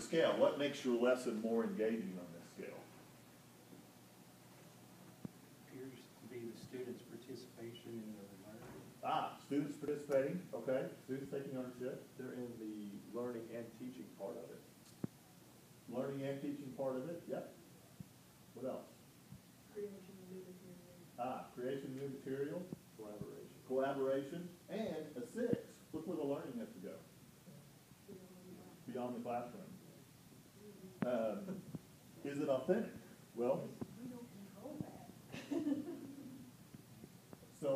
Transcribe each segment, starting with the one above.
scale. What makes your lesson more engaging on this scale? Appears to be the students' participation in the learning. Students participating, okay. Students taking ownership. They're in the learning and teaching part of it. Learning and teaching part of it, yep. What else? Creation of new material. Creation of new material. Collaboration. Collaboration. And a 6. Look where the learning has to go. Beyond the classroom. Is it authentic? Well, We don't control that. so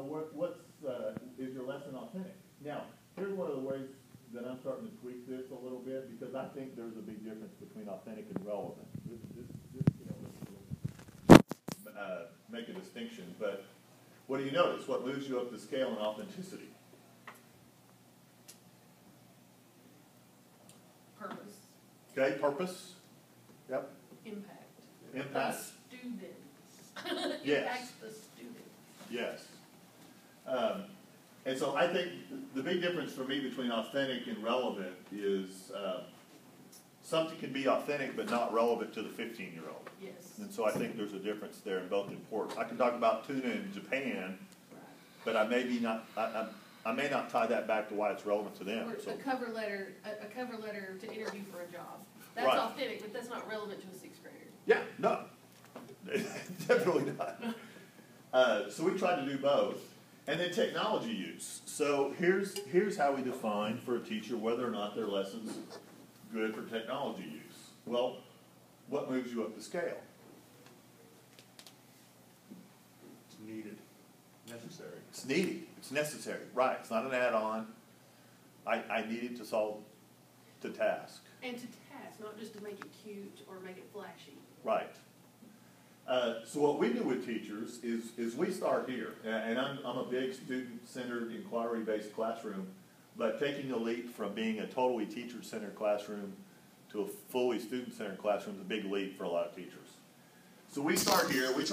is your lesson authentic? Now, here's one of the ways that I'm starting to tweak this a little bit, because I think there's a big difference between authentic and relevant. Make a distinction, but what do you notice? What moves you up the scale in authenticity? Purpose. Okay, purpose. Yep. Impact. Impact. The students. Yes. Impacts the students. Yes. And so I think the big difference for me between authentic and relevant is something can be authentic but not relevant to the 15-year-old. Yes. And so I think there's a difference there in both importance. I can talk about tuna in Japan, but I may not tie that back to why it's relevant to them. Or So, a cover letter to interview for a job. That's Right. authentic, but that's not relevant to a 6th grader. yeah, no, definitely not. So we try to do both. And then technology use. So here's how we define for a teacher whether or not their lesson's good for technology use. Well, what moves you up the scale? It's needed. Necessary. It's needed. It's necessary. Right. It's not an add-on. I need it to solve the task. And to task, not just to make it cute or make it flashy. Right. So what we do with teachers is we start here, and I'm a big student-centered, inquiry-based classroom, but taking the leap from being a totally teacher-centered classroom to a fully student-centered classroom is a big leap for a lot of teachers. So we start here. We try